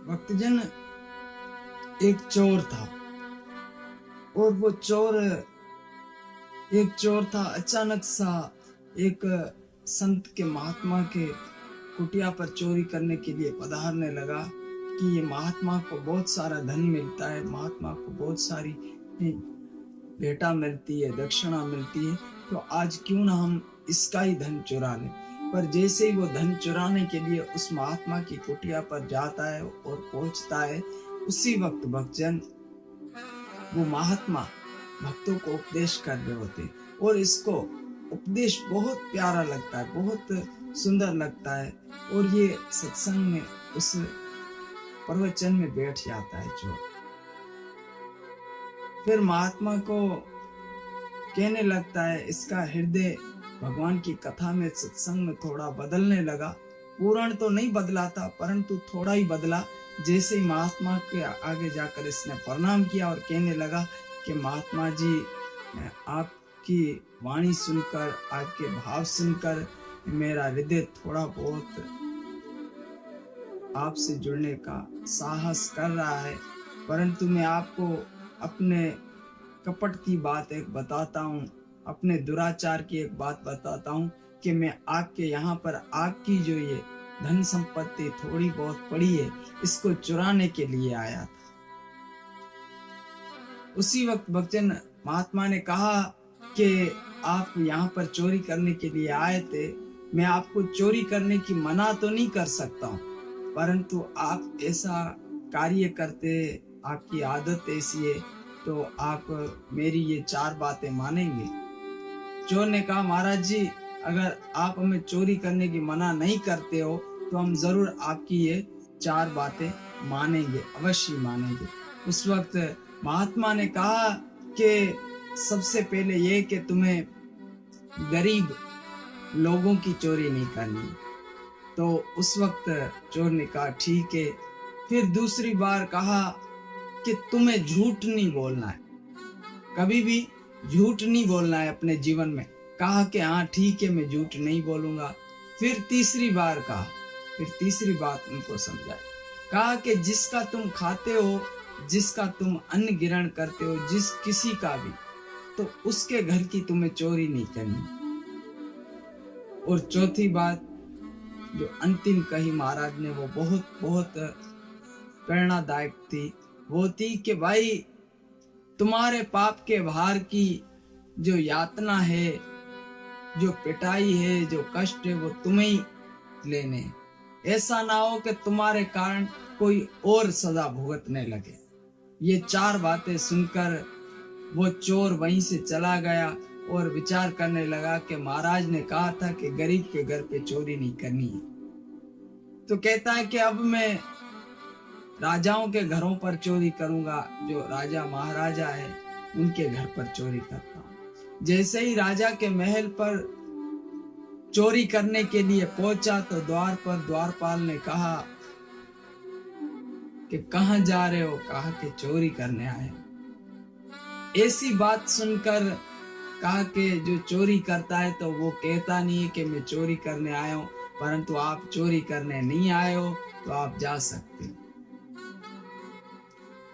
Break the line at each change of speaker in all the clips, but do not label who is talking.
भक्तजन, एक चोर था और वो चोर था। अचानक सा एक संत के महात्मा के कुटिया पर चोरी करने के लिए पधारने लगा कि ये महात्मा को बहुत सारा धन मिलता है, महात्मा को बहुत सारी भेंटा मिलती है, दक्षिणा मिलती है, तो आज क्यों ना हम इसका ही धन चुरा लें। पर जैसे ही वो धन चुराने के लिए उस महात्मा की कुटिया पर जाता है और पहुंचता है, उसी वक्त भक्तजन वो महात्मा भक्तों को उपदेश कर रहे होते और इसको उपदेश बहुत प्यारा लगता है, बहुत सुंदर लगता है और ये सत्संग में उस प्रवचन में बैठ जाता है। जो फिर महात्मा को कहने लगता है, इसका हृदय भगवान की कथा में सत्संग में थोड़ा बदलने लगा। पूर्ण तो नहीं बदला था परंतु थोड़ा ही बदला। जैसे ही महात्मा के आगे जाकर इसने प्रणाम किया और कहने लगा कि महात्मा जी, आपकी वाणी सुनकर, आपके भाव सुनकर मेरा हृदय थोड़ा बहुत आपसे जुड़ने का साहस कर रहा है, परंतु मैं आपको अपने कपट की बात एक बताता हूँ, अपने दुराचार की एक बात बताता हूँ कि मैं आपके यहाँ पर आपकी जो ये धन संपत्ति थोड़ी बहुत पड़ी है, इसको चुराने के लिए आया था। उसी वक्त भक्तजन महात्मा ने कहा कि आप यहाँ पर चोरी करने के लिए आए थे, मैं आपको चोरी करने की मना तो नहीं कर सकता हूँ, परंतु आप ऐसा कार्य करते, आपकी आदत ऐसी है, तो आप मेरी ये 4 बातें मानेंगे। चोर ने कहा, महाराज जी, अगर आप हमें चोरी करने की मना नहीं करते हो तो हम जरूर आपकी ये 4 बातें मानेंगे, अवश्य मानेंगे। उस वक्त महात्मा ने कहा कि सबसे पहले ये कि तुम्हें गरीब लोगों की चोरी नहीं करनी। तो उस वक्त चोर ने कहा ठीक है। फिर दूसरी बार कहा कि तुम्हें झूठ नहीं बोलना है, कभी भी झूठ नहीं बोलना है अपने जीवन में। कहा कि हाँ ठीक है, मैं झूठ नहीं बोलूंगा। फिर तीसरी बार कहा, फिर तीसरी बात उनको समझाई, कहा कि जिसका तुम खाते हो, जिसका तुम अन्न ग्रहण करते हो, जिस किसी का भी, तो उसके घर की तुम्हें चोरी नहीं करनी। और चौथी बात जो अंतिम कही महाराज ने, वो बहुत बहुत प्रेरणादायक थी। वो थी कि भाई, तुम्हारे पाप के भार की जो यातना है, जो पिटाई है, जो कष्ट है, वो तुम्हें ही लेने। ऐसा ना हो कि तुम्हारे कारण कोई और सजा भुगतने लगे। ये 4 बातें सुनकर वो चोर वहीं से चला गया और विचार करने लगा कि महाराज ने कहा था कि गरीब के घर पे चोरी नहीं करनी है। तो कहता है कि अब मैं राजाओं के घरों पर चोरी करूंगा, जो राजा महाराजा है उनके घर पर चोरी करता हूं। जैसे ही राजा के महल पर चोरी करने के लिए पहुंचा तो द्वार पर द्वारपाल ने कहा कि कहां जा रहे हो? कहा कि चोरी करने आए। ऐसी बात सुनकर कहा कि जो चोरी करता है तो वो कहता नहीं है कि मैं चोरी करने आया हूं, परंतु आप चोरी करने नहीं आए हो तो आप जा सकते हो।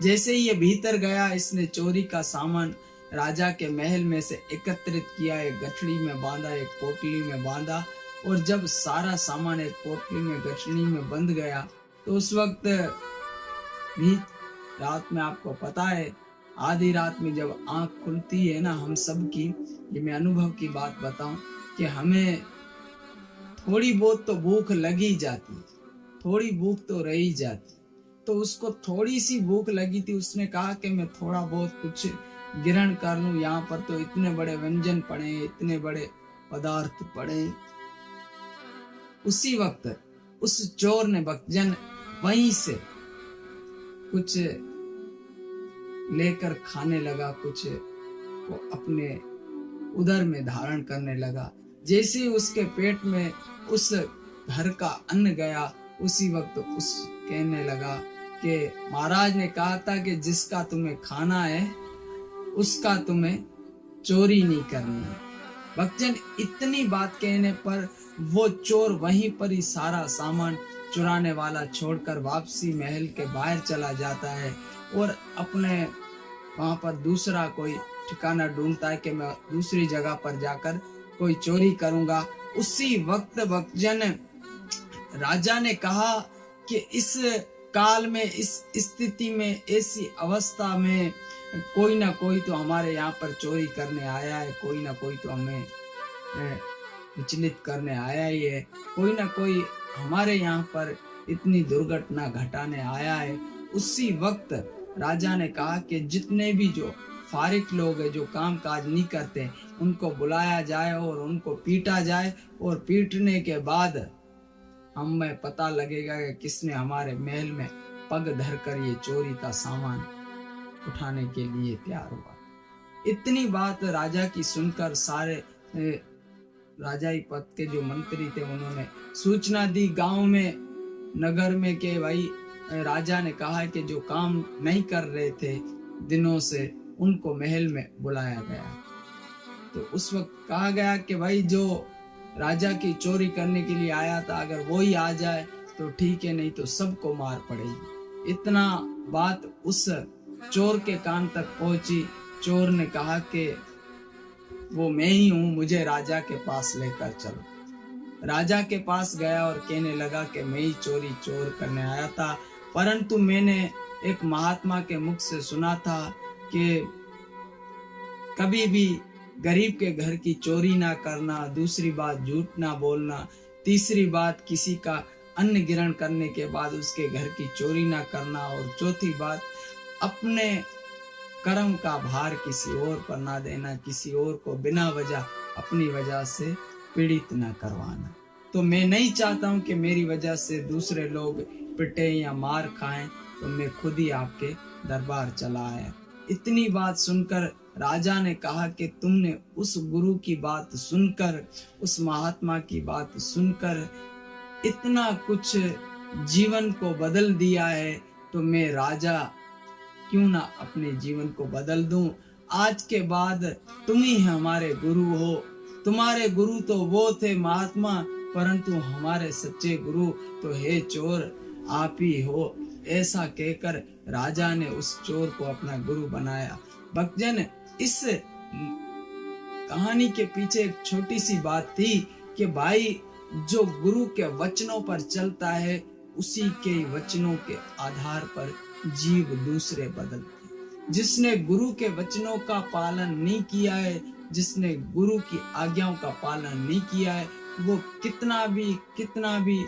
जैसे ही ये भीतर गया, इसने चोरी का सामान राजा के महल में से एकत्रित किया, एक गठड़ी में बांधा, एक पोटली में बांधा, और जब सारा सामान एक पोटली में, गठड़ी में बंध गया, तो उस वक्त भी रात में, आपको पता है, आधी रात में जब आंख खुलती है ना हम सब की, ये मैं अनुभव की बात बताऊं कि हमें थोड़ी बहुत तो भूख लगी जाती, थोड़ी भूख तो रही जाती। तो उसको थोड़ी सी भूख लगी थी, उसने कहा कि मैं थोड़ा बहुत कुछ ग्रहण कर लूं, यहाँ पर तो इतने बड़े व्यंजन पड़े, इतने बड़े पदार्थ पड़े। उसी वक्त उस चोर ने भक्तजन वहीं से कुछ लेकर खाने लगा, कुछ वो अपने उदर में धारण करने लगा। जैसे उसके पेट में उस घर का अन्न गया, उसी वक्त उस कहने लगा कि महाराज ने कहा था कि जिसका तुम्हें खाना है उसका तुम्हें चोरी नहीं करनी है। भक्तजन, इतनी बात कहने पर वो चोर वहीं पर ही सारा सामान चुराने वाला छोड़कर वापसी महल के बाहर चला जाता है और अपने वहां पर दूसरा कोई ठिकाना ढूंढता है कि मैं दूसरी जगह पर जाकर कोई चोरी करूंगा। उसी वक्त भक्तजन राजा ने कहा कि इस काल में, इस स्थिति में, ऐसी अवस्था में कोई ना कोई तो हमारे यहाँ पर चोरी करने आया है, कोई ना कोई तो हमें विचलित करने आया ही है, कोई ना कोई हमारे यहाँ पर इतनी दुर्घटना घटाने आया है। उसी वक्त राजा ने कहा कि जितने भी जो फारिक लोग हैं, जो काम काज नहीं करते, उनको बुलाया जाए और उनको पीटा जाए, और पीटने के बाद हमें पता लगेगा कि किसने हमारे महल में पग धरकर ये चोरी का सामान उठाने के लिए तैयार हुआ। इतनी बात राजा की सुनकर सारे राजाई पद के जो मंत्री थे उन्होंने सूचना दी गांव में, नगर में, कि भाई राजा ने कहा कि जो काम नहीं कर रहे थे दिनों से, उनको महल में बुलाया गया। तो उस वक्त कहा गया कि भाई जो राजा की चोरी करने के लिए आया था, अगर वो ही आ जाए तो ठीक है, नहीं तो सबको मार पड़ेगी। इतना बात उस चोर के कान तक पहुंची। चोर ने कहा कि वो मैं ही हूं, मुझे राजा के पास लेकर चलो। राजा के पास गया और कहने लगा कि मैं ही चोर करने आया था, परंतु मैंने एक महात्मा के मुख से सुना था कि कभी भी गरीब के घर की चोरी ना करना, दूसरी बात झूठ ना बोलना, तीसरी बात किसी का अन्न ग्रहण करने के बाद उसके घर की चोरी ना करना, और चौथी बात अपने कर्म का भार किसी और पर ना देना, किसी और को बिना वजह अपनी वजह से पीड़ित ना करवाना। तो मैं नहीं चाहता हूं कि मेरी वजह से दूसरे लोग पिटे या मार खाएं, तो मैं खुद ही आपके दरबार चला आया। इतनी बात सुनकर राजा ने कहा कि तुमने उस गुरु की बात सुनकर, उस महात्मा की बात सुनकर इतना कुछ जीवन को बदल दिया है, तो मैं राजा क्यों ना अपने जीवन को बदल दूं। आज के बाद तुम ही हमारे गुरु हो। तुम्हारे गुरु तो वो थे महात्मा, परंतु हमारे सच्चे गुरु तो हे चोर आप ही हो। ऐसा कहकर राजा ने उस चोर को अपना गुरु बनाया। भक्तजन, इस कहानी के पीछे एक छोटी सी बात थी कि भाई जो गुरु के वचनों पर चलता है, उसी के वचनों के आधार पर जीव दूसरे बदलते। जिसने गुरु के वचनों का पालन नहीं किया है, जिसने गुरु की आज्ञाओं का पालन नहीं किया है, वो कितना भी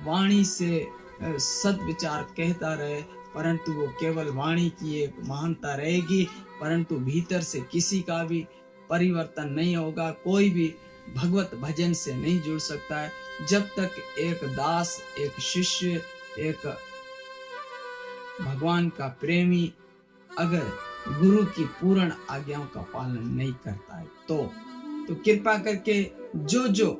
वाणी से सद्विचार कहता रहे, परंतु वो केवल वाणी की एक महानता रहेगी, परंतु भीतर से किसी का भी परिवर्तन नहीं होगा। कोई भी भगवत भजन से नहीं जुड़ सकता है जब तक एक दास, एक शिष्य, एक भगवान का प्रेमी अगर गुरु की पूर्ण आज्ञाओं का पालन नहीं करता है। तो कृपा करके जो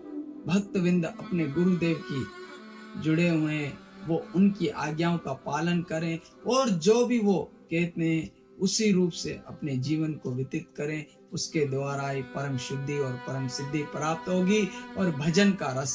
भक्तविंद अपने गुरुदेव की जुड़े हुए हैं, वो उनकी आज्ञाओं का पालन करें, और जो भी वो कहते हैं उसी रूप से अपने जीवन को व्यतीत करें। उसके द्वारा ही परम शुद्धि और परम सिद्धि प्राप्त होगी और भजन का रस